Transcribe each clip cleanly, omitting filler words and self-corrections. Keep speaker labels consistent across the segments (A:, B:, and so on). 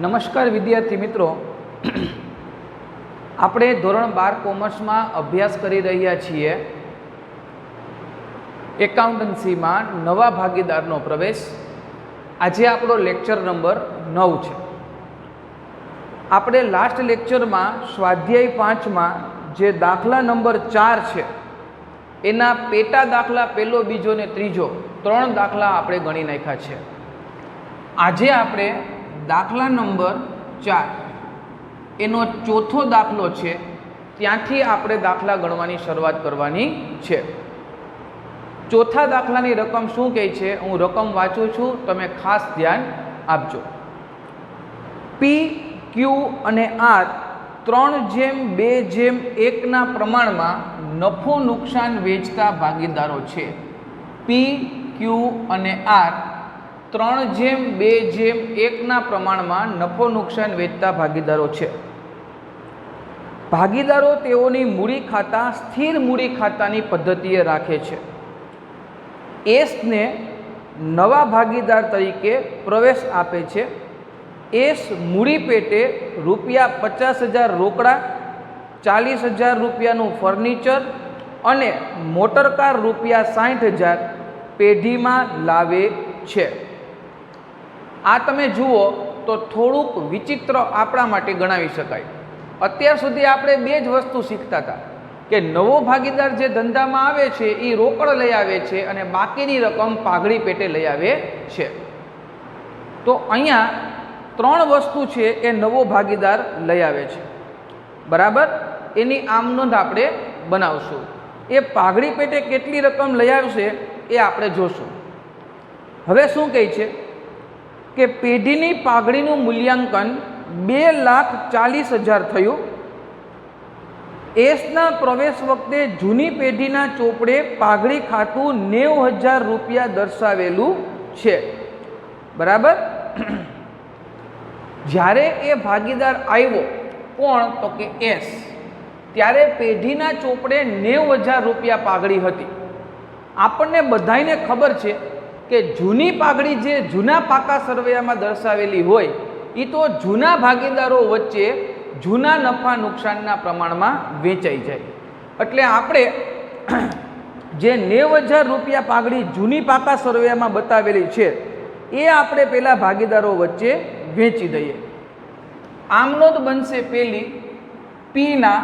A: નમસ્કાર વિદ્યાર્થી મિત્રો, આપણે ધોરણ 12 કોમર્સમાં અભ્યાસ કરી રહ્યા છીએ એકાઉન્ટન્સીમાં નવા ભાગીદારનો પ્રવેશ. આજે આપણો લેક્ચર નંબર 9 છે. આપણે લાસ્ટ લેક્ચરમાં સ્વાધ્યાય 5માં જે દાખલા નંબર 4 છે એના પેટા દાખલા પહેલો, બીજો ને ત્રીજો 3 દાખલા આપણે ગણી નાખ્યા છે. આજે આપણે દાખલા નંબર 4 એનો ચોથો દાખલો છે, ત્યાંથી આપણે દાખલા ગણવાની શરૂઆત કરવાની છે. ચોથા દાખલાની રકમ શું કહે છે, હું રકમ વાંચું છું, તમે ખાસ ધ્યાન આપજો. પી, ક્યુ અને આર 3:2:1 પ્રમાણમાં નફો નુકસાન વેચતા ભાગીદારો છે. પી, ક્યુ અને આર 3:2:1 પ્રમાણમાં નફો નુકસાન વેચતા ભાગીદારો છે. ભાગીદારો તેઓની મૂડી ખાતા સ્થિર મૂડી ખાતાની પદ્ધતિએ રાખે છે. એસને નવા ભાગીદાર તરીકે પ્રવેશ આપે છે. એસ મૂડી પેટે ₹50,000 રોકડા, ₹40,000 ફર્નિચર અને મોટરકાર ₹60,000 પેઢીમાં લાવે છે. આ તમે જુઓ તો થોડુંક વિચિત્ર આપણા માટે ગણાવી શકાય. અત્યાર સુધી આપણે બે જ વસ્તુ શીખતા હતા કે નવો ભાગીદાર જે ધંધામાં આવે છે એ રોકડ લઈ આવે છે અને બાકીની રકમ પાઘડી પેટે લઈ આવે છે. તો અહીંયા 3 વસ્તુ છે એ નવો ભાગીદાર લઈ આવે છે, બરાબર. એની આમ નોંધ આપણે બનાવશું. એ પાઘડી પેટે કેટલી રકમ લઈ આવશે એ આપણે જોશું. હવે શું કહે છે કે પેઢીની પાઘડીનું મૂલ્યાંકન 2,40,000 થયું. એસના પ્રવેશ વખતે જૂની પેઢીના ચોપડે પાઘડી ખાતું ₹90,000 દર્શાવેલું છે, બરાબર. જ્યારે એ ભાગીદાર આવ્યો, કોણ, તો કે એસ, ત્યારે પેઢીના ચોપડે ₹90,000 પાઘડી હતી. આપણને બધાને ખબર છે કે જૂની પાઘડી જે જૂના પાકા સરવૈયામાં દર્શાવેલી હોય એ તો જૂના ભાગીદારો વચ્ચે જૂના નફા નુકસાનના પ્રમાણમાં વેચાઈ જાય. એટલે આપણે જે ₹90,000 પાઘડી જૂની પાકા સરવૈયામાં બતાવેલી છે એ આપણે પેલા ભાગીદારો વચ્ચે વેચી દઈએ. આમ નોંધ બનશે પેલી, પીના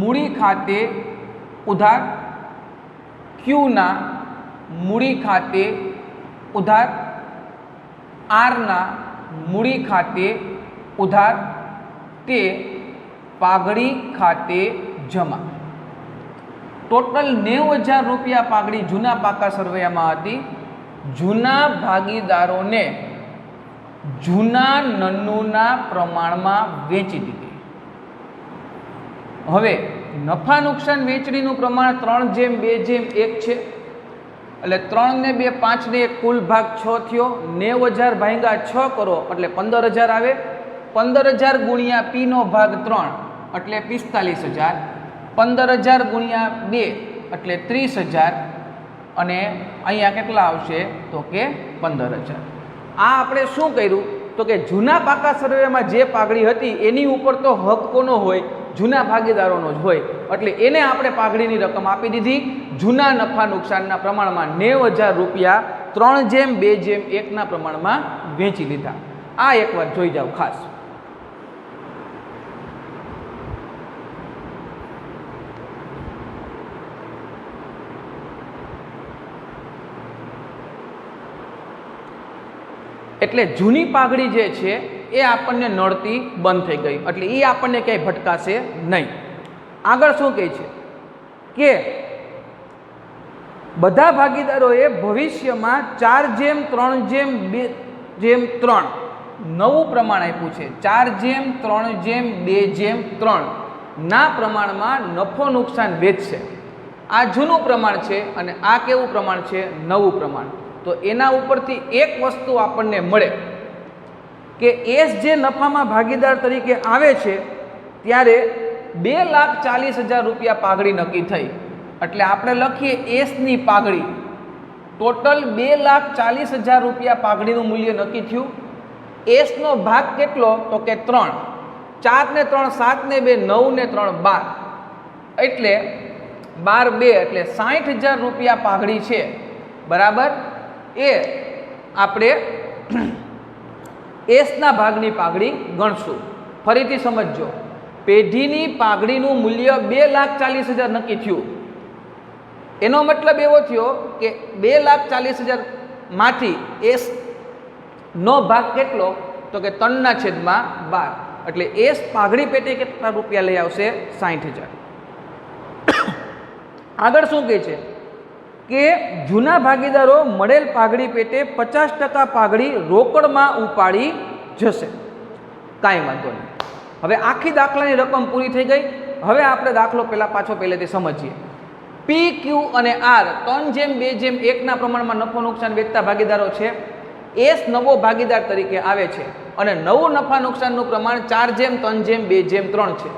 A: મૂડી ખાતે ઉધાર, ક્યુના મૂડી ખાતે ઉધાર, આરના મૂડી ખાતે ઉધાર, તે પાઘડી ખાતે જમા. ટોટલ ₹90,000 પાઘડી જૂના પાકા સરવૈયામાં હતી. જૂના ભાગીદારોને જૂના નન્નુના પ્રમાણમાં વેચી દીધી. હવે નફા નુકસાન વેચણીનું પ્રમાણ 3:2:1 છે. એટલે 3 ને 2 5 ને 1 કુલ ભાગ 6 થયો. 90,000 ભાગ્યા 6 કરો એટલે 15,000 આવે. 15,000 ગુણ્યા પી નો ભાગ 3 એટલે 45,000. 15,000 ગુણ્યા 2 એટલે 30,000 અને અહીંયા કેટલા આવશે તો કે 15,000. આ આપણે શું કર્યું તો કે જૂના પાકા સરવૈયામાં જે પાઘડી હતી એની ઉપર તો હક કોનો હોય, જૂના ભાગીદારોનો જ હોય. એટલે એને આપણે પાઘડીની રકમ આપી દીધી. જૂના નફા નુકસાનના પ્રમાણમાં ₹90,000 3:2:1 પ્રમાણમાં વેચી લીધા. આ એકવાર જોઈ જાઓ ખાસ. એટલે જૂની પાઘડી જે છે એ આપણને નડતી બંધ થઈ ગઈ, એટલે એ આપણને ક્યાંય ભટકાશે નહીં. આગળ શું કહે છે કે બધા ભાગીદારોએ ભવિષ્યમાં 4:3:2:3 નવું પ્રમાણ આપ્યું છે. 4:3:2:3 ના પ્રમાણમાં નફો નુકસાન વેચશે. આ જૂનું પ્રમાણ છે અને આ કેવું પ્રમાણ છે, નવું પ્રમાણ. તો એના ઉપરથી એક વસ્તુ આપણને મળે કે એસ જે નફામાં ભાગીદાર તરીકે આવે છે ત્યારે ₹2,40,000 પાઘડી નક્કી થઈ. એટલે આપણે લખીએ એસની પાઘડી ટોટલ ₹2,40,000 પાઘડીનું મૂલ્ય નક્કી થયું. એસનો ભાગ કેટલો તો કે 3, 4 ને 3 7 ને 2 9 ને 3 12, એટલે 12 2 એટલે 60,000 રૂપિયા પાઘડી છે, બરાબર. એ આપણે એસના ભાગની પાઘડી ગણશું. ફરીથી સમજજો, પેઢીની પાઘડીનું મૂલ્ય 2,40,000 નક્કી થયું. એનો મતલબ એવો થયો કે 2,40,000 માંથી એસ નો ભાગ કેટલો તો કે 3/12, એટલે એસ પાઘડી પેટે કેટલા રૂપિયા લઈ આવશે? 60,000. આગળ શું કહે છે કે જૂના ભાગીદારો મળેલ પાઘડી પેટે 50% પાઘડી રોકડમાં ઉપાડી જશે. કાંઈ વાંધો નહીં. હવે આખી દાખલાની રકમ પૂરી થઈ ગઈ. હવે આપણે દાખલો પહેલેથી સમજીએ. પી, ક્યુ અને આર 3/2/1 પ્રમાણમાં નફો નુકસાન વેચતા ભાગીદારો છે. એસ નવો ભાગીદાર તરીકે આવે છે અને નવું નફા નુકસાનનું પ્રમાણ 4/3/2/3 છે.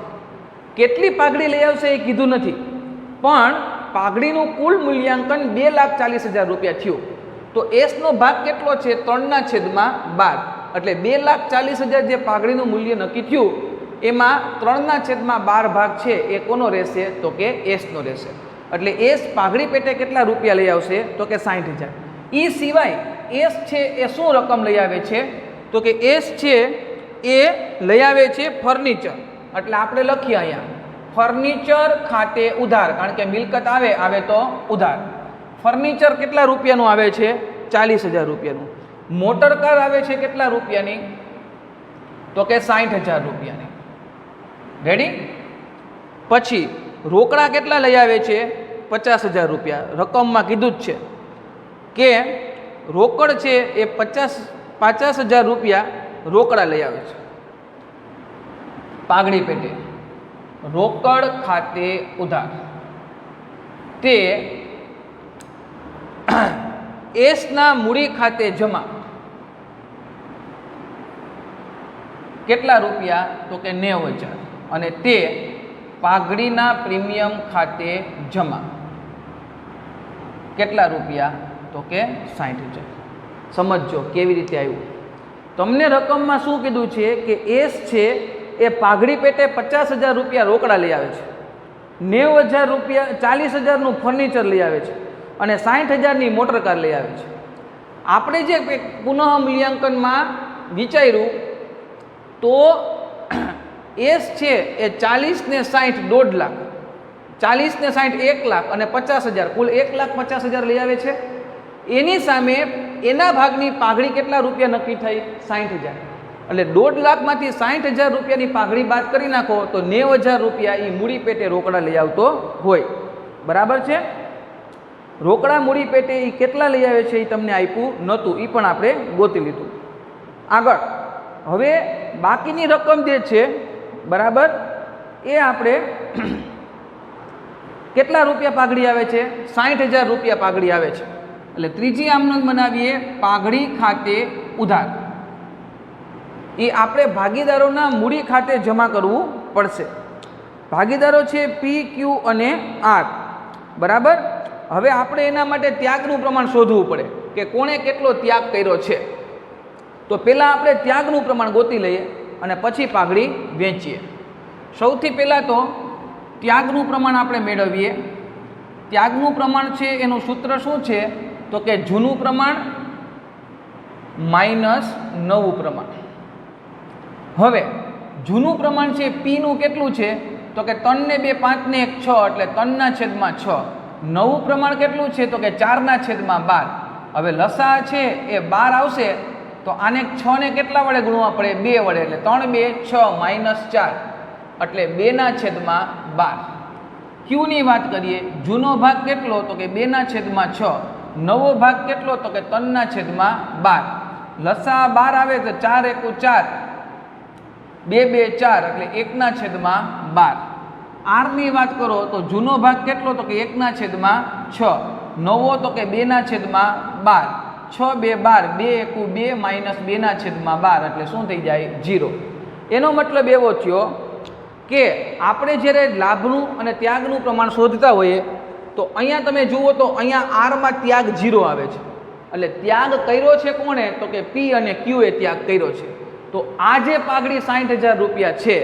A: કેટલી પાઘડી લઈ આવશે એ કીધું નથી, પણ પાઘડીનું કુલ મૂલ્યાંકન 2,40,000 રૂપિયા થયું. તો એસનો ભાગ કેટલો છે? 3/12, એટલે 2,40,000 જે પાઘડીનું મૂલ્ય નક્કી થયું એમાં 3/12 ભાગ છે એ કોનો રહેશે તો કે એસનો રહેશે. એટલે એસ પાઘડી પેટે કેટલા રૂપિયા લઈ આવશે તો કે 60,000. એ સિવાય એસ છે એ શું રકમ લઈ આવે છે તો કે એસ છે એ લઈ આવે છે ફર્નિચર. એટલે આપણે લખીએ અહીંયા ફર્નિચર ખાતે ઉધાર, કારણ કે મિલકત આવે તો ઉધાર. ફર્નિચર કેટલા રૂપિયાનું આવે છે? 40,000 રૂપિયાનું. મોટર કાર આવે છે કેટલા રૂપિયાની તો કે 60,000 રૂપિયાની. રેડી? પછી રોકડા કેટલા લઈ આવે છે? 50,000 રૂપિયા. રકમમાં કીધું જ છે કે રોકડ છે એ 50,000 રૂપિયા રોકડા લઈ આવે છે પાઘડી પેટે. રોકડ ખાતે ઉધાર તે એસના મૂડી ખાતે જમા કેટલા રૂપિયા તો કે 90,000, અને તે પાઘડીના પ્રીમિયમ ખાતે જમા કેટલા રૂપિયા તો કે 60,000. સમજો કેવી રીતે આવ્યું. તમને રકમમાં શું કીધું છે કે એસ છે એ પાઘડી પેટે 50,000 રૂપિયા રોકડા લઈ આવે છે, 90,000 રૂપિયા 40,000નું ફર્નિચર લઈ આવે છે અને 60,000ની મોટર કાર લઈ આવે છે. આપણે જે પુનઃ મૂલ્યાંકનમાં વિચાર્યું તો એસ છે એ 40 ને 60 1.5 લાખ, 40 ને 60 1 લાખ અને 50,000 કુલ 1,50,000 લઈ આવે છે. એની સામે એના ભાગની પાઘડી કેટલા રૂપિયા નક્કી થઈ? 60,000. એટલે 1.5 લાખમાંથી 60,000 રૂપિયાની પાઘડી બાદ કરી નાખો તો 90,000 રૂપિયા એ મૂડી પેટે રોકડા લઈ આવતો હોય. બરાબર છે? રોકડા મૂડી પેટે એ કેટલા લઈ આવે છે એ તમને આપ્યું નહોતું, એ પણ આપણે ગોતી લીધું. આગળ હવે બાકીની રકમ જે છે, બરાબર, એ આપણે કેટલા રૂપિયા પાઘડી આવે છે? 60,000 રૂપિયા પાઘડી આવે છે. એટલે ત્રીજી આમનોંધ બનાવીએ પાઘડી ખાતે ઉધાર. એ આપણે ભાગીદારોના મૂડી ખાતે જમા કરવું પડશે. ભાગીદારો છે પી, ક્યુ અને આર. બરાબર. હવે આપણે એના માટે ત્યાગનું પ્રમાણ શોધવું પડે કે કોણે કેટલો ત્યાગ કર્યો છે. તો પહેલાં આપણે ત્યાગનું પ્રમાણ ગોતી લઈએ અને પછી પાઘડી વેચીએ. સૌથી પહેલાં તો ત્યાગનું પ્રમાણ આપણે મેળવીએ. ત્યાગનું પ્રમાણ છે એનું સૂત્ર શું છે તો કે જૂનું પ્રમાણ માઇનસ નવું પ્રમાણ. હવે જૂનું પ્રમાણ છે પીનું કેટલું છે તો કે 3 ને 2 5 ને 1 6, એટલે 3/6. નવું પ્રમાણ કેટલું છે તો કે 4/12. હવે લસા છે એ 12 આવશે તો આને 6 ને કેટલા વડે ગુણવા પડે? 2 વડે, એટલે 3 2 6 માઇનસ 4, એટલે 2/12. ક્યુની વાત કરીએ, જૂનો ભાગ કેટલો તો કે 2/6, નવો ભાગ કેટલો તો કે 3/12. લસા 12 આવે તો 4 × 1 = 4, 2 2 4, એટલે 1/12. આરની વાત કરો તો જૂનો ભાગ કેટલો તો કે 1/6, નવો તો કે 2/12, 6 2 12, 2 1 2 માઇનસ 2/12, એટલે શું થઈ જાય? 0. એનો મતલબ એવો થયો કે આપણે જ્યારે લાભનું અને ત્યાગનું પ્રમાણ શોધતા હોઈએ તો અહીંયા તમે જુઓ તો અહીંયા આરમાં ત્યાગ 0 આવે છે, એટલે ત્યાગ કર્યો છે કોણે? તો કે પી અને ક્યુ એ ત્યાગ કર્યો છે. તો આ જે પાઘડી 60,000 રૂપિયા છે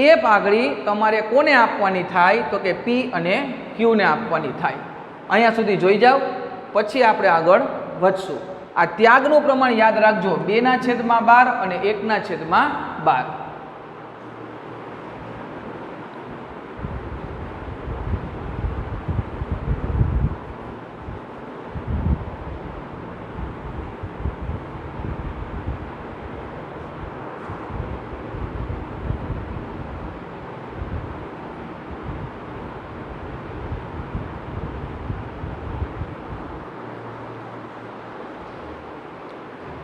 A: એ પાઘડી તમારે કોને આપવાની થાય? તો કે પી અને ક્યુને આપવાની થાય. અહીંયા સુધી જોઈ જાઓ, પછી આપણે આગળ વધશું. આ ત્યાગનું પ્રમાણ યાદ રાખજો, 2/12 અને 1/12.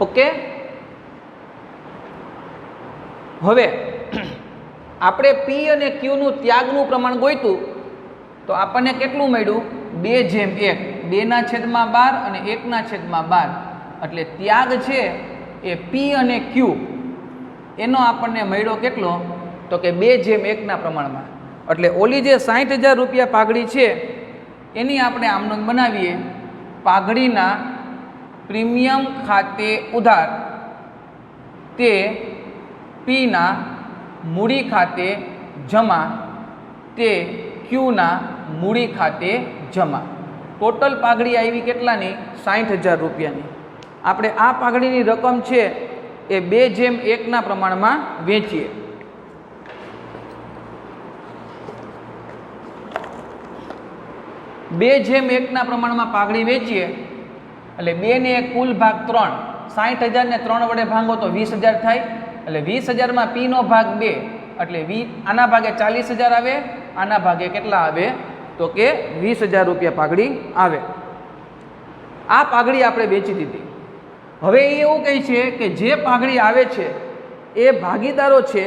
A: ઓકે, હવે આપણે પી અને ક્યુનું ત્યાગનું પ્રમાણ ગોઈતું તો આપણને કેટલું મળ્યું? 2/1, 2/12 અને 1/12. એટલે ત્યાગ છે એ પી અને ક્યુ એનો આપણને મળ્યો કેટલો? તો કે 2/1 પ્રમાણમાં. એટલે ઓલી જે 60,000 રૂપિયા પાઘડી છે એની આપણે આમનોંધ બનાવીએ. પાઘડીના પ્રીમિયમ ખાતે ઉધાર તે પીના મૂડી ખાતે જમા તે ક્યુના મૂડી ખાતે જમા. ટોટલ પાઘડી આવી કેટલાની? 60,000 રૂપિયાની. આપણે આ પાઘડીની રકમ છે એ 2/1 પ્રમાણમાં વેચીએ. બે જેમ 1 પ્રમાણમાં પાઘડી વેચીએ એટલે 2 ને 1 કુલ ભાગ 3. 60,000 ને 3 વડે ભાંગો તો 20,000 થાય. એટલે 20,000 માં પી નો ભાગ 2 એટલે આના ભાગે 40,000 આવે, આના ભાગે કેટલા આવે? તો કે 20,000 રૂપિયા પાઘડી આવે. આ પાઘડી આપણે વેચી દીધી. હવે એ એવું કહે છે કે જે પાઘડી આવે છે એ ભાગીદારો છે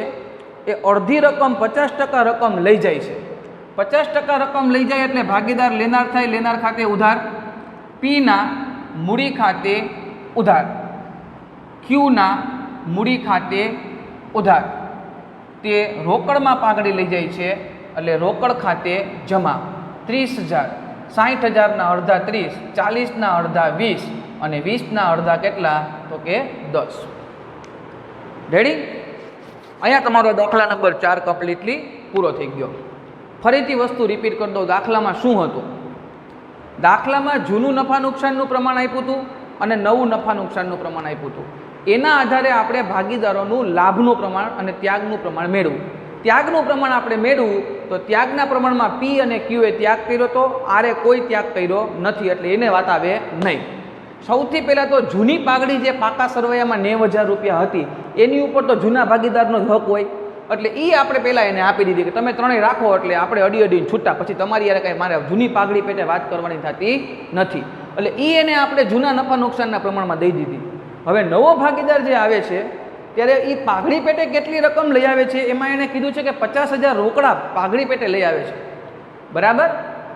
A: એ અડધી રકમ 50% રકમ લઈ જાય છે. 50% રકમ લઈ જાય એટલે ભાગીદાર લેનાર થાય, લેનાર ખાતે ઉધાર. પીના મૂડી ખાતે ઉધાર, ક્યુના મૂડી ખાતે ઉધાર. તે રોકડમાં પાઘડી લઈ જાય છે એટલે રોકડ ખાતે જમા. 30,000, 60,000ના અડધા 30, 40ના અડધા 20 અને 20ના અડધા કેટલા? તો કે 10. રેડી? અહીંયા તમારો દાખલા નંબર 4 કમ્પ્લીટલી પૂરો થઈ ગયો. ફરીથી વસ્તુ રિપીટ કરી દઉં. દાખલામાં શું હતું? દાખલામાં જૂનું નફા નુકસાનનું પ્રમાણ આપ્યું હતું અને નવું નફા નુકસાનનું પ્રમાણ આપ્યું હતું. એના આધારે આપણે ભાગીદારોનું લાભનું પ્રમાણ અને ત્યાગનું પ્રમાણ મેળવવું. ત્યાગનું પ્રમાણ આપણે મેળવવું તો ત્યાગના પ્રમાણમાં પી અને ક્યુ એ ત્યાગ કર્યો હતો, આરે કોઈ ત્યાગ કર્યો નથી, એટલે એને વાત આવે નહીં. સૌથી પહેલાં તો જૂની પાઘડી જે પાકા સરવૈયામાં 90,000 રૂપિયા હતી એની ઉપર તો જૂના ભાગીદારનો જ હક હોય, એટલે એ આપણે પહેલાં એને આપી દીધી કે તમે ત્રણેય રાખો, એટલે આપણે અડીને છૂટા, પછી તમારી યારે કાંઈ મારે જૂની પાઘડી પેટે વાત કરવાની થતી નથી. એટલે એ એને આપણે જૂના નફા નુકસાનના પ્રમાણમાં દઈ દીધી. હવે નવો ભાગીદાર જે આવે છે ત્યારે એ પાઘડી પેટે કેટલી રકમ લઈ આવે છે એમાં એને કીધું છે કે 50,000 રોકડા પાઘડી પેટે લઈ આવે છે, બરાબર.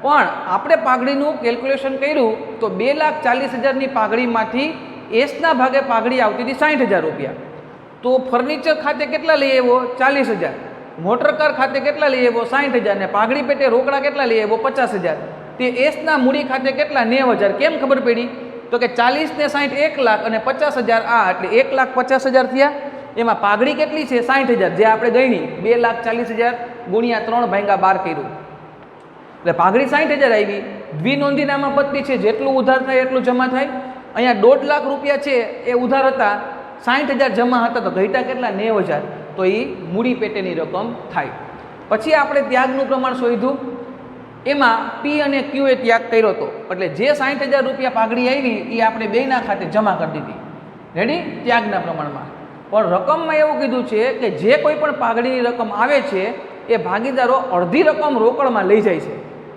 A: પણ આપણે પાઘડીનું કેલ્ક્યુલેશન કર્યું તો 2,40,000ની પાઘડીમાંથી એસના ભાગે પાઘડી આવતી હતી 60,000 રૂપિયા. તો ફર્નિચર ખાતે કેટલા લઈ આવ્યો? 40,000. મોટર કાર ખાતે કેટલા લઈ આવ્યો? 60,000. ને પાઘડી પેટે રોકડા કેટલા લઈ આવ્યો? 50,000. તે એસના મૂડી ખાતે કેટલા? 90,000. કેમ ખબર પડી? તો કે 40 ને 60 1 લાખ અને 50,000 આ એટલે 1,50,000 થયા. એમાં પાઘડી કેટલી છે? 60,000, જે આપણે ગણી 2,40,000 ગુણ્યા 3 ભાગ્યા 12 કર્યું એટલે પાઘડી 60,000 આવી. દ્વિનોંધી નામાપત્તિ છે, જેટલું ઉધાર થાય એટલું જમા થાય. અહીંયા 1.5 લાખ રૂપિયા છે એ ઉધાર હતા, 60,000 જમા હતા, તો ઘટ્યા કેટલા? 90,000. તો એ મૂડી પેટેની રકમ થાય. પછી આપણે ત્યાગનું પ્રમાણ શોધ્યું. એમાં પી અને ક્યુ એ ત્યાગ કર્યો હતો, એટલે જે 60,000 રૂપિયા પાઘડી આવી એ આપણે બેયના ખાતે જમા કરી દીધી. રેડી? ત્યાગના પ્રમાણમાં. પણ રકમમાં એવું કીધું છે કે જે કોઈ પણ પાઘડીની રકમ આવે છે એ ભાગીદારો અડધી રકમ રોકડમાં લઈ જાય છે.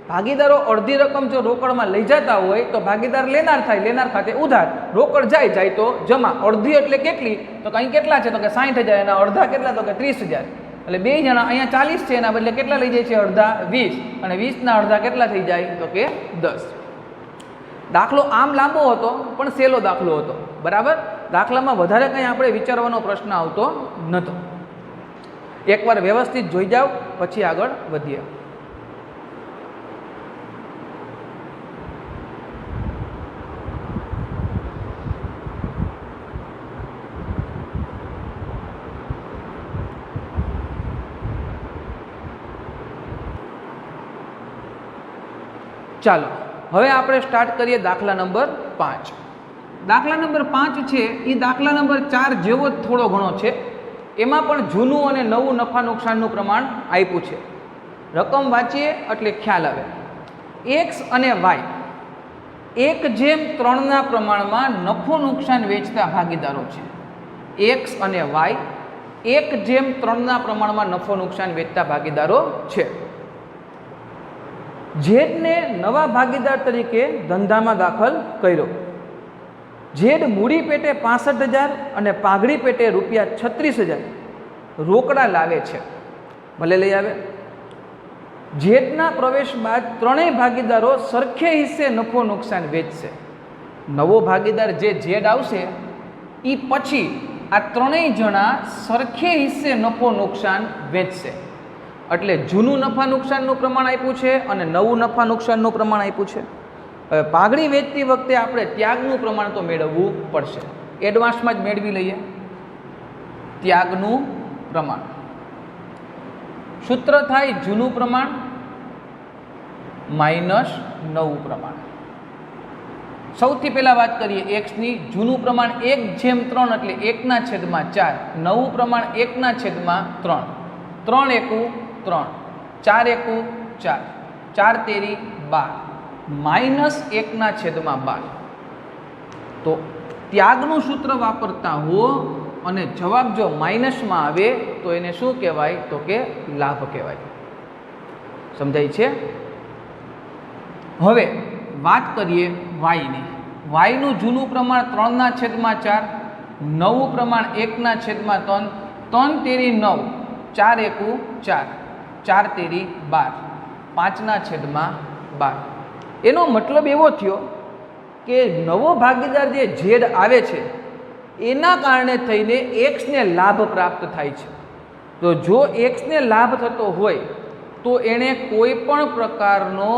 A: ભાગીદારો અડધી રકમ જો રોકડમાં લઈ જતા હોય તો ભાગીદાર લેનાર થાય, લેનાર ખાતે ઉધાર. રોકડ જાય તો જમા. અડધી એટલે કેટલી? તો અહીં કેટલા છે? તો કે 60,000. એના અડધા કેટલા? તો કે 30,000. એટલે બે જણા અહીંયા 40 છે, એના બદલે કેટલા લઈ જાય છે? અડધા 20. અને 20ના અડધા કેટલા થઈ જાય? તો કે 10. દાખલો આમ લાંબો હતો પણ સહેલો દાખલો હતો, બરાબર. દાખલામાં વધારે કંઈ આપણે વિચારવાનો પ્રશ્ન આવતો નહોતો. એકવાર વ્યવસ્થિત જોઈ જાઓ પછી આગળ વધીએ. ચાલો હવે આપણે સ્ટાર્ટ કરીએ દાખલા નંબર 5. દાખલા નંબર 5 છે એ દાખલા નંબર 4 જેવો જ થોડો ઘણો છે. એમાં પણ જૂનું અને નવું નફા નુકસાનનું પ્રમાણ આપ્યું છે. રકમ વાંચીએ એટલે ખ્યાલ આવે. એક્સ અને વાય 1:3 પ્રમાણમાં નફો નુકસાન વેચતા ભાગીદારો છે. એક્સ અને વાય 1:3 પ્રમાણમાં નફો નુકસાન વેચતા ભાગીદારો છે. ઝેડને નવા ભાગીદાર તરીકે ધંધામાં દાખલ કર્યો. ઝેડ મૂડી પેટે 65,000 અને પાઘડી પેટે ₹36,000 રોકડા લાવે છે. ભલે લઈ આવે. ઝેડના પ્રવેશ બાદ ત્રણેય ભાગીદારો સરખે હિસ્સે નફો નુકસાન વેચશે. નવો ભાગીદાર જે ઝેડ આવશે એ પછી આ ત્રણેય જણા સરખે હિસ્સે નફો નુકસાન વેચશે. એટલે જૂનું નફા નુકસાનનું પ્રમાણ આપ્યું છે અને નવું નફા નુકસાનનું પ્રમાણ આપ્યું છે. હવે પાઘડી વેચતી વખતે આપણે ત્યાગનું પ્રમાણ તો મેળવવું પડશે. એડવાન્સમાં જ મેળવી લઈએ ત્યાગનું પ્રમાણ. સૂત્ર થાય જૂનું પ્રમાણ માઇનસ નવું પ્રમાણ. સૌથી પહેલાં વાત કરીએ એક્સની. જૂનું પ્રમાણ 1:3 એટલે 1/4. નવું પ્રમાણ 1/3. 3 એકુ 3, 4 એકુ 4, 4 તેરી 12 માઇનસ 1/12. તો ત્યાગનું સૂત્ર વાપરતા હો અને જવાબ જો માઇનસમાં આવે તો એને શું કહેવાય? તો કે લાભ કહેવાય. સમજાય છે? હવે વાત કરીએ વાયની. વાયનું જૂનું પ્રમાણ 3/4, નવું પ્રમાણ 1/3, 3 તેરી 9, 4 એકુ 4, 4 તેરી 12 5/12. એનો મતલબ એવો થયો કે નવો ભાગીદાર જે ઝેડ આવે છે એના કારણે થઈને એક્સને લાભ પ્રાપ્ત થાય છે. તો જો એક્સને લાભ થતો હોય તો એણે કોઈ પણ પ્રકારનો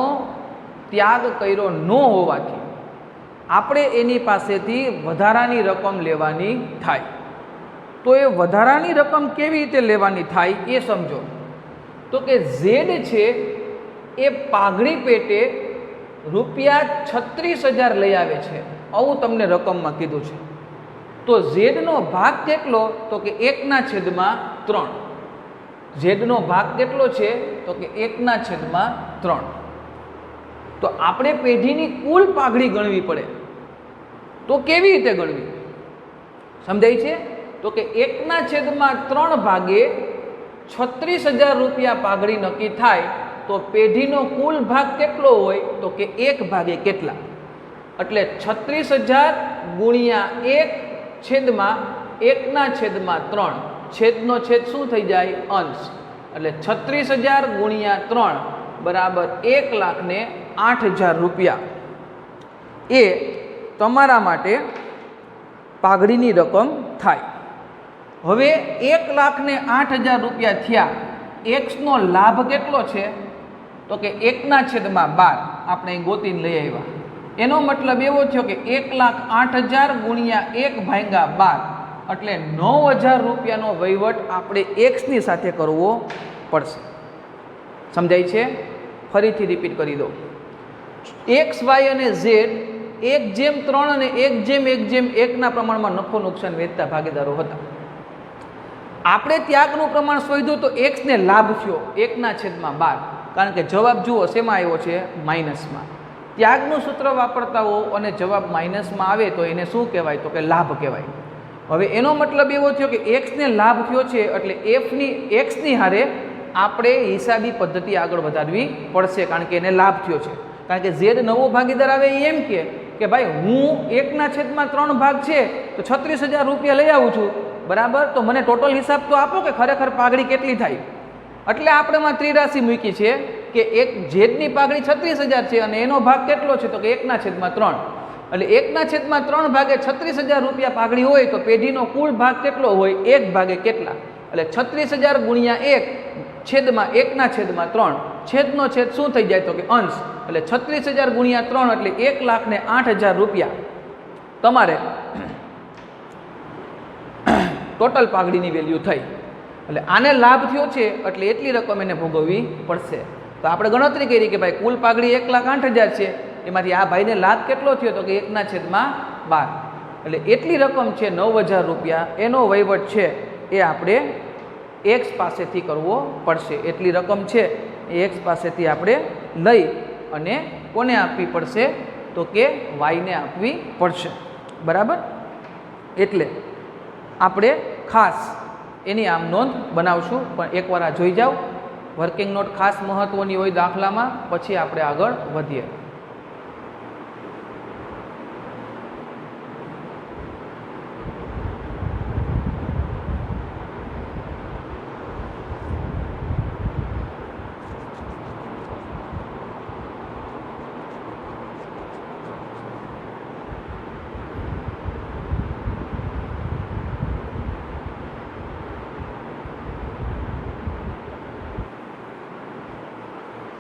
A: ત્યાગ કર્યો ન હોવાથી આપણે એની પાસેથી વધારાની રકમ લેવાની થાય. તો એ વધારાની રકમ કેવી રીતે લેવાની થાય એ સમજો. તો કે ઝેડ છે એ પાઘડી પેટે ₹36,000 લઈ આવે છે. આવું તમને રકમમાં કીધું છે. તો ઝેડનો ભાગ કેટલો? તો કે 1/3. ઝેડનો ભાગ કેટલો છે? તો કે 1/3. તો આપણે પેઢીની કુલ પાઘડી ગણવી પડે. તો કેવી રીતે ગણવી? સમજાય છે? તો કે 1/3 ભાગે ₹36,000 પાઘડી નક્કી થાય તો પેઢીનો કુલ ભાગ કેટલો હોય? તો કે 1 ભાગે કેટલા? એટલે 36,000 ગુણ્યા 1/1/3. છેદનો છેદ શું થઈ જાય? અંશ. એટલે 36,000 ગુણ્યા 3 બરાબર 1,08,000 એ તમારા માટે પાઘડીની રકમ થાય. હવે 1,08,000 થયા. એક્સનો લાભ કેટલો છે? તો કે 1/12 આપણે ગોતીને લઈ આવ્યા. એનો મતલબ એવો થયો કે 1,08,000 ગુણ્યા 1/12 એટલે ₹9,000નો વહીવટ આપણે એક્સની સાથે કરવો પડશે. સમજાય છે? ફરીથી રિપીટ કરી દો. એક્સ, વાય અને ઝેડ 1:3 અને 1:1:1 પ્રમાણમાં નફો નુકસાન વેચતા ભાગીદારો હતા. આપણે ત્યાગનું પ્રમાણ શોધ્યું તો એક્સને લાભ થયો 1/12. કારણ કે જવાબ જુઓ શેમાં આવ્યો છે? માઇનસમાં. ત્યાગનું સૂત્ર વાપરતા હો અને જવાબ માઇનસમાં આવે તો એને શું કહેવાય? તો કે લાભ કહેવાય. હવે એનો મતલબ એવો થયો કે એક્સને લાભ થયો છે એટલે એક્સની હારે આપણે હિસાબી પદ્ધતિ આગળ વધારવી પડશે. કારણ કે એને લાભ થયો છે. કારણ કે ઝેડ નવો ભાગીદાર આવે એ એમ કે ભાઈ હું 1/3 ભાગ છે તો ₹36,000 લઈ આવું છું, બરાબર? તો મને ટોટલ હિસાબ તો આપો કે ખરેખર પાઘડી કેટલી થાય. એટલે આપણે માં ત્રિરાશિ મૂકી છે કે એક ઝેડની પાઘડી 36,000 છે અને એનો ભાગ કેટલો છે? તો કે 1/3. એટલે 1/3 ભાગે ₹36,000 પાઘડી હોય તો પેઢીનો કુલ ભાગ કેટલો હોય? 1 ભાગે કેટલા? એટલે 36,000 ગુણ્યા 1/1/3. છેદનો છેદ શું થઈ જાય? તો કે અંશ. એટલે 36,000 ગુણ્યા 3 એટલે 1,08,000 તમારે ટોટલ પાઘડીની વેલ્યુ થઈ. એટલે આને લાભ થયો છે એટલે એટલી રકમ એને ભોગવવી પડશે. તો આપણે ગણતરી કરી કે ભાઈ કુલ પાઘડી 1,08,000 છે, એમાંથી આ ભાઈને લાભ કેટલો થયો તો કે 1/12, એટલે એટલી રકમ છે 9,000 રૂપિયા, એનો વહીવટ છે એ આપણે એક્સ પાસેથી કરવો પડશે. એટલી રકમ છે એ એક્સ પાસેથી આપણે લઈ અને કોને આપવી પડશે તો કે વાયને આપવી પડશે. બરાબર, એટલે આપણે ખાસ એની આમ નોંધ બનાવશું. પણ એકવાર આ જોઈ જાઓ, વર્કિંગ નોટ ખાસ મહત્ત્વની હોય દાખલામાં, પછી આપણે આગળ વધીએ.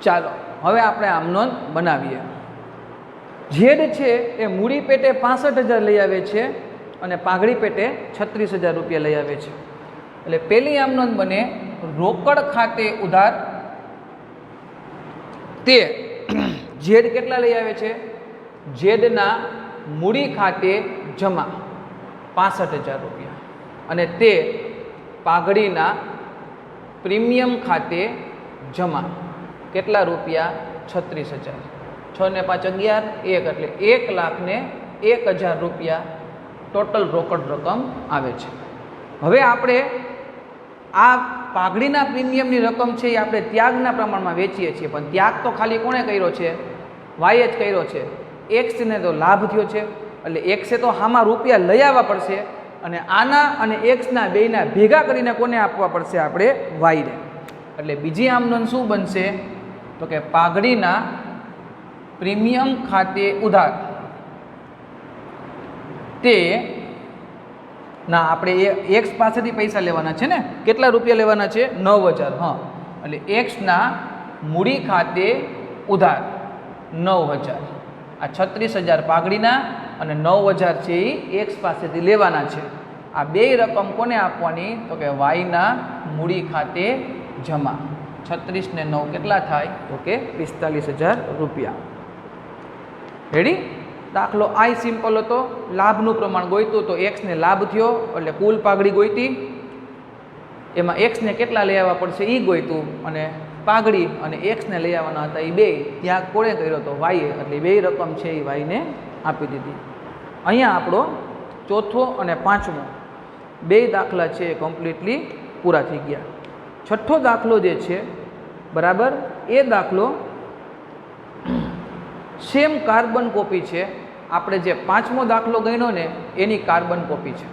A: ચાલો હવે આપણે આમ નોંધ બનાવીએ. ઝેડ છે એ મૂડી પેટે 65,000 લઈ આવે છે અને પાઘડી પેટે 36,000 રૂપિયા લઈ આવે છે. એટલે પહેલી આમ નોંધ બને, રોકડ ખાતે ઉધાર તે ઝેડ કેટલા લઈ આવે છે? ઝેડના મૂડી ખાતે જમા 65,000 રૂપિયા અને તે પાઘડીના પ્રીમિયમ ખાતે જમા કેટલા રૂપિયા? 36,000. 6 ને 5 11, 1 એટલે 1,01,000 રૂપિયા ટોટલ રોકડ રકમ આવે છે. હવે આપણે આ પાઘડીના પ્રીમિયમની રકમ છે એ આપણે ત્યાગના પ્રમાણમાં વેચીએ છીએ, પણ ત્યાગ તો ખાલી કોણે કર્યો છે? વાય જ કર્યો છે. એક્સને તો લાભ થયો છે, એટલે એક્સે તો આમાં રૂપિયા લઈ આવવા પડશે અને આના અને એક્સના બેયના ભેગા કરીને કોને આપવા પડશે? આપણે વાયને. એટલે બીજી આમ નોંધ શું બનશે તો કે પાઘડીના પ્રીમિયમ ખાતે ઉધાર તે ના આપણે એક્સ પાસેથી પૈસા લેવાના છે ને, કેટલા રૂપિયા લેવાના છે? 9,000. હા, એટલે એક્સના મૂડી ખાતે ઉધાર 9,000. આ 36,000 પાઘડીના અને 9,000 છે એ એક્સ પાસેથી લેવાના છે. આ બે રકમ કોને આપવાની તો કે વાયના મૂડી ખાતે જમા. 36 ને 9 કેટલા થાય તો કે 45,000 રૂપિયા. રેડી? દાખલો આઈ સિમ્પલ હતો. લાભનું પ્રમાણ ગોઈતું તો એક્સને લાભ થયો એટલે કુલ પાઘડી ગોઈતી, એમાં એક્સને કેટલા લઈ આવવા પડશે એ ગોઈતું, અને પાઘડી અને એક્સને લઈ આવવાના હતા એ બે ત્યાગ કોણે કર્યો તો? વાયે. એટલે બે રકમ છે એ વાયને આપી દીધી. અહીંયા આપણો ચોથો અને પાંચમો બે દાખલા છે એ કમ્પ્લીટલી પૂરા થઈ ગયા. છઠ્ઠો દાખલો જે છે બરાબર, એ દાખલો સેમ કાર્બન કોપી છે. આપણે જે પાંચમો દાખલો ગણ્યો ને એની કાર્બન કોપી છે.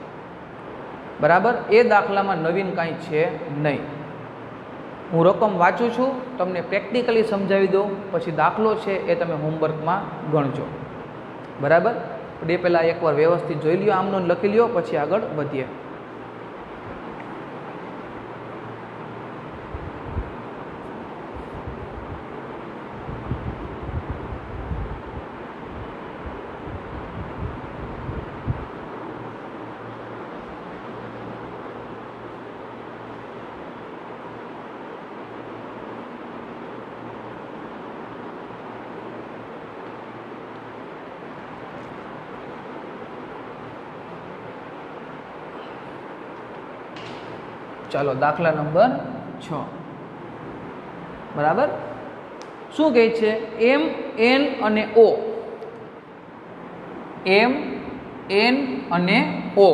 A: બરાબર, એ દાખલામાં નવીન કાંઈ છે નહીં. હું રકમ વાંચું છું, તમને પ્રેક્ટિકલી સમજાવી દઉં, પછી દાખલો છે એ તમે હોમવર્કમાં ગણજો. બરાબર, એ પહેલાં એકવાર વ્યવસ્થિત જોઈ લ્યો, આમનો લખી લ્યો, પછી આગળ વધીએ. ચાલો દાખલા નંબર 6. બરાબર, શું કહે છે? એમ, એન અને ઓ. એમ, એન અને ઓ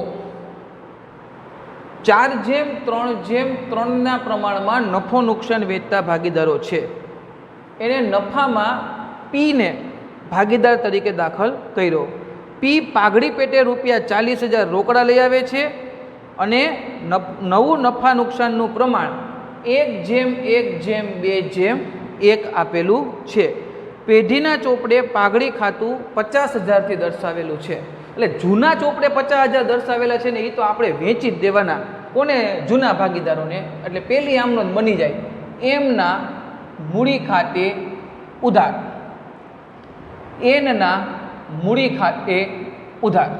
A: 4:3:3 પ્રમાણમાં નફો નુકસાન વેચતા ભાગીદારો છે. એને નફામાં પીને ભાગીદાર તરીકે દાખલ કર્યો. પી પાઘડી પેટે રૂપિયા 40,000 રોકડા લઈ આવે છે અને નવું નફા નુકસાનનું પ્રમાણ 1:1:2:1 આપેલું છે. પેઢીના ચોપડે પાઘડી ખાતું 50,000થી દર્શાવેલું છે. એટલે જૂના ચોપડે 50,000 દર્શાવેલા છે ને એ તો આપણે વેચી જ દેવાના. કોને? જૂના ભાગીદારોને. એટલે પહેલી આમનો બની જાય, એમના મૂડી ખાતે ઉધાર, એનના મૂડી ખાતે ઉધાર,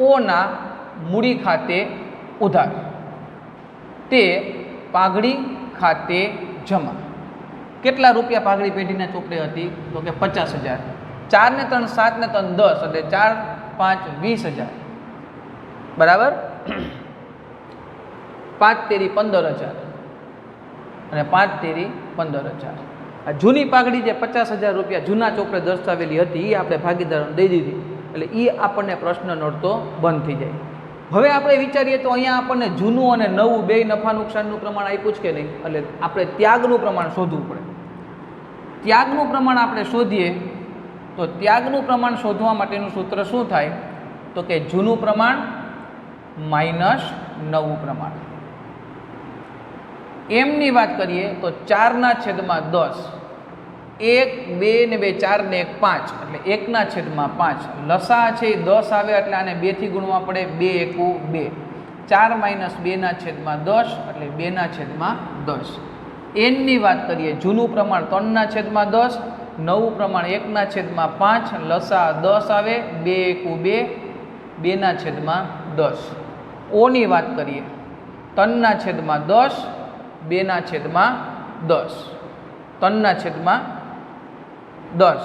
A: ઓના મૂડી ખાતે ઉધાર, તે પાઘડી ખાતે જમા કેટલા રૂપિયા પાઘડી પેઢીના ચોપડે હતી? તો કે 50,000. 4 ને 3 7 ને 3 10 એટલે 4 5 20,000 બરાબર. 5 તેરી 15,000 અને 5 તેરી 15,000. આ જૂની પાઘડી જે 50,000 રૂપિયા જૂના ચોપડે દર્શાવેલી હતી એ આપણે ભાગીદારોને દઈ દીધી એટલે એ આપણને પ્રશ્ન નડતો બંધ થઈ જાય. હવે આપણે વિચારીએ તો અહીંયા આપણને જૂનું અને નવું બે નફા નુકસાનનું પ્રમાણ આપ્યું છે કે નહીં, એટલે આપણે ત્યાગનું પ્રમાણ શોધવું પડે. ત્યાગનું પ્રમાણ આપણે શોધીએ તો ત્યાગનું પ્રમાણ શોધવા માટેનું સૂત્ર શું થાય? તો કે જૂનું પ્રમાણ માઇનસ નવું પ્રમાણ. એમની વાત કરીએ તો 4/10 1 2 ને 2 4 ને 1 5 એટલે 1/5. લસા છે એ 10 આવે એટલે આને 2 થી ગુણવા પડે. 2 × 2 4 - 2/10 એટલે 2/10. એનની વાત કરીએ જૂનું પ્રમાણ 3/10 નવું પ્રમાણ 1/5 લસા 10 આવે 2 × 2 2/10. ઓની વાત કરીએ 3/10 2/10 3/10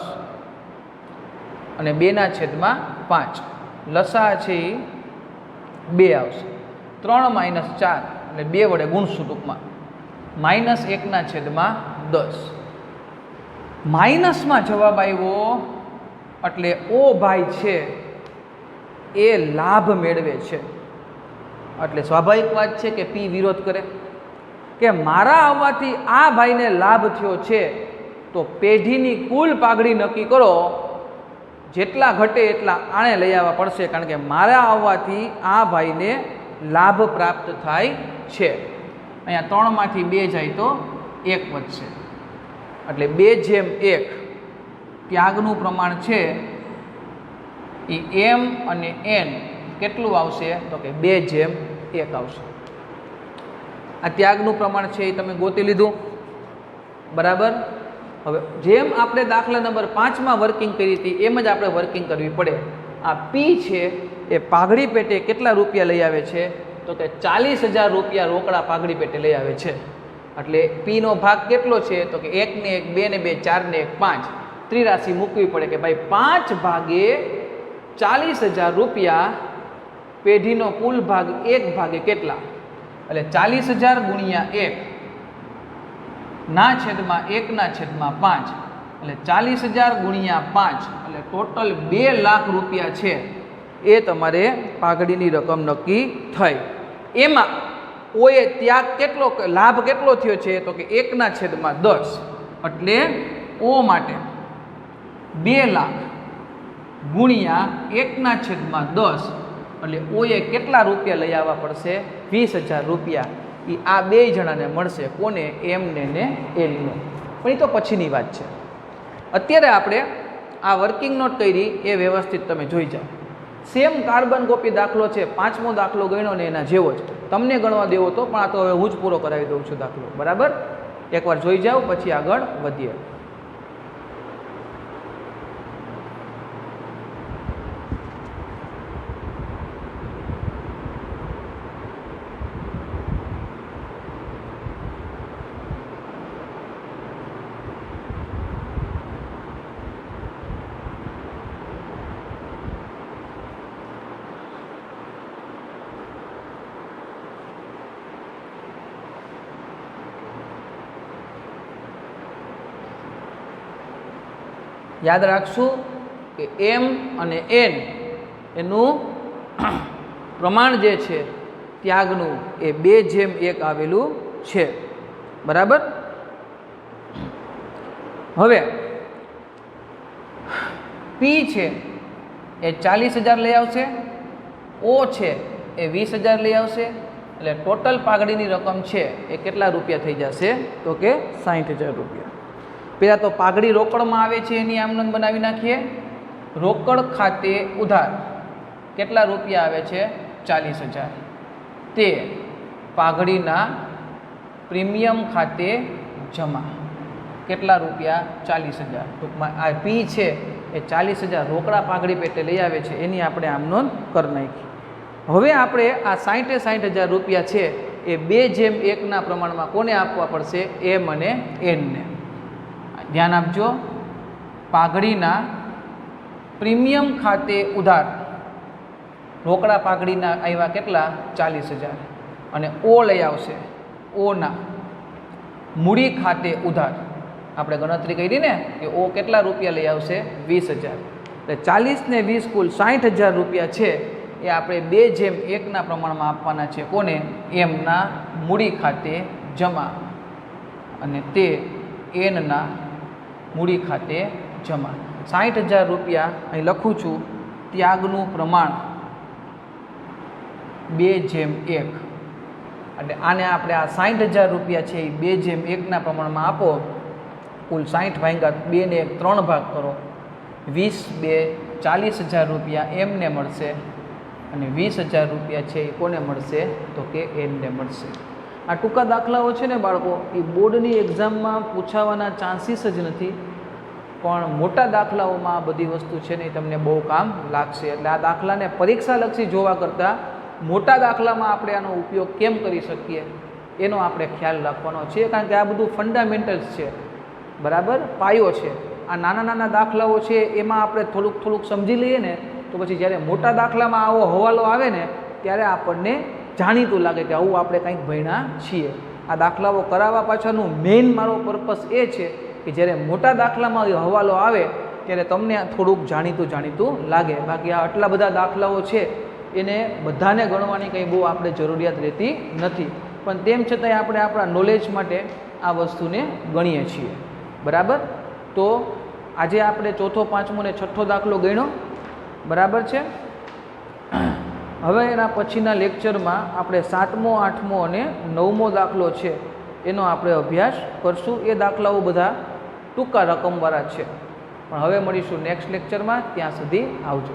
A: અને 2/5 લસા છે એ 2 આવશે. 3 - 4 એટલે 2 વડે ગુણશું ટૂંકમાં -1/10. માઇનસમાં જવાબ આવ્યો એટલે ઓ ભાઈ છે એ લાભ મેળવે છે. એટલે સ્વાભાવિક વાત છે કે પી વિરોધ કરે કે મારા આવવાથી આ ભાઈને લાભ થયો છે તો પેઢીની કુલ પાઘડી નક્કી કરો, જેટલા ઘટે એટલા આણે લઈ આવવા પડશે કારણ કે મારા આવવાથી આ ભાઈને લાભ પ્રાપ્ત થાય છે. અહીંયા 3માંથી 2 જાય તો 1 વધશે એટલે 2/1 ત્યાગનું પ્રમાણ છે એ એમ અને એન કેટલું આવશે? તો કે 2/1 આવશે. આ ત્યાગનું પ્રમાણ છે એ તમે ગોતી લીધું બરાબર. હવે જેમ આપણે દાખલા નંબર 5માં વર્કિંગ કરી હતી એમ જ આપણે વર્કિંગ કરવી પડે. આ પી છે એ પાઘડી પેટે કેટલા રૂપિયા લઈ આવે છે? તો કે 40,000 રૂપિયા રોકડા પાઘડી પેટે લઈ આવે છે. એટલે પીનો ભાગ કેટલો છે? તો કે 1 ને 1 2 ને 2 4 ને 1 5 ત્રિરાશિ મૂકવી પડે કે ભાઈ 5 ભાગે 40,000 રૂપિયા પેઢીનો કુલ ભાગ 1 ભાગે કેટલા? એટલે 40,000 ગુણ્યા 1 ના છેદમાં 1/5 એટલે 40,000 ગુણ્યા 5 એટલે ટોટલ 2 લાખ રૂપિયા છે એ તમારે પાઘડીની રકમ નક્કી થઈ. એમાં ઓએ ત્યાગ કેટલો લાભ કેટલો થયો છે? તો કે 1/10 એટલે ઓ માટે 2 લાખ ગુણ્યા 1/10 એટલે ઓએ કેટલા રૂપિયા લઈ આવવા પડશે? 20,000 રૂપિયા. એ આ બે જણાને મળશે. કોને? એમને ને એલને. પણ એ તો પછીની વાત છે. અત્યારે આપણે આ વર્કિંગ નોટ કરી એ વ્યવસ્થિત તમે જોઈ જાઓ. સેમ કાર્બન કોપી દાખલો છે, 5મો દાખલો ગણ્યો ને એના જેવો જ તમને ગણવા દેવો તો, પણ આ તો હવે હું જ પૂરો કરાવી દઉં છું દાખલો બરાબર. એકવાર જોઈ જાઓ પછી આગળ વધીએ. યાદ રાખશું કે એમ અને એન એનું પ્રમાણ જે છે ત્યાગનું એ 2/1 આવેલું છે બરાબર. હવે પી છે એ 40,000 લઈ આવશે, ઓ છે એ 20,000 લઈ આવશે એટલે ટોટલ પાઘડીની રકમ છે એ કેટલા રૂપિયા થઈ જશે? તો કે 60,000 રૂપિયા. પહેલાં તો પાઘડી રોકડમાં આવે છે એની આમનોંધ બનાવી નાખીએ. રોકડ ખાતે ઉધાર કેટલા રૂપિયા આવે છે? 40,000. તે પાઘડીના પ્રીમિયમ ખાતે જમા કેટલા રૂપિયા? 40,000. ટૂંકમાં આ પી છે એ 40,000 રોકડા પાઘડી પેટે લઈ આવે છે એની આપણે આમનોંધ કરી નાખી. હવે આપણે આ 60,000 રૂપિયા છે એ 2/1 પ્રમાણમાં કોને આપવા પડશે? એમ અને એનને. ધ્યાન આપજો, પાઘડીના પ્રીમિયમ ખાતે ઉધાર, રોકડા પાઘડીના આવ્યા કેટલા? 40,000. અને ઓ લઈ આવશે, ઓના મૂડી ખાતે ઉધાર, આપણે ગણતરી કરી ને કે ઓ કેટલા રૂપિયા લઈ આવશે? 20,000. એટલે 40 ને 20 કુલ 60,000 રૂપિયા છે એ આપણે 2:1 પ્રમાણમાં આપવાના છે. કોને? એમના મૂડી ખાતે જમા, અને તે એનના મૂડી ખાતે જમા. 60,000 રૂપિયા અહીં લખું છું, ત્યાગનું પ્રમાણ 2:1. એટલે આને આપણે આ 60,000 રૂપિયા છે એ 2:1 પ્રમાણમાં આપો. કુલ 60 ભાગ્યા 2 ને 1 3 ભાગ કરો, 20 2 40,000 રૂપિયા એમને મળશે, અને 20,000 રૂપિયા છે એ કોને મળશે? તો કે એમને મળશે. આ ટૂંકા દાખલાઓ છે ને બાળકો, એ બોર્ડની એક્ઝામમાં પૂછાવાના ચાન્સીસ જ નથી, પણ મોટા દાખલાઓમાં આ બધી વસ્તુ છે ને એ તમને બહુ કામ લાગશે. એટલે આ દાખલાને પરીક્ષાલક્ષી જોવા કરતાં મોટા દાખલામાં આપણે આનો ઉપયોગ કેમ કરી શકીએ એનો આપણે ખ્યાલ રાખવાનો છે, કારણ કે આ બધું ફંડામેન્ટલ્સ છે, બરાબર, પાયો છે. આ નાના નાના દાખલાઓ છે એમાં આપણે થોડુંક સમજી લઈએ ને તો પછી જ્યારે મોટા દાખલામાં આવો હવાલો આવે ને ત્યારે આપણને જાણીતું લાગે કે આવું આપણે કંઈક ભણ્યા છીએ. આ દાખલાઓ કરાવવા પાછળનું મેઇન મારો પર્પસ એ છે કે જ્યારે મોટા દાખલામાં હવાલો આવે ત્યારે તમને થોડુંક જાણીતું લાગે. બાકી આ આટલા બધા દાખલાઓ છે એને બધાને ગણવાની કંઈ બહુ આપણે જરૂરિયાત રહેતી નથી, પણ તેમ છતાંય આપણે આપણા નોલેજ માટે આ વસ્તુને ગણીએ છીએ, બરાબર. તો આજે આપણે ચોથો, પાંચમો ને છઠ્ઠો દાખલો ગણ્યો, બરાબર છે. હવે એના પછીના લેક્ચરમાં આપણે 7મો, 8મો અને 9મો દાખલો છે એનો આપણે અભ્યાસ કરશું. એ દાખલાઓ બધા ટૂંકા રકમવાળા છે. પણ હવે મળીશું નેક્સ્ટ લેક્ચરમાં. ત્યાં સુધી આવજો.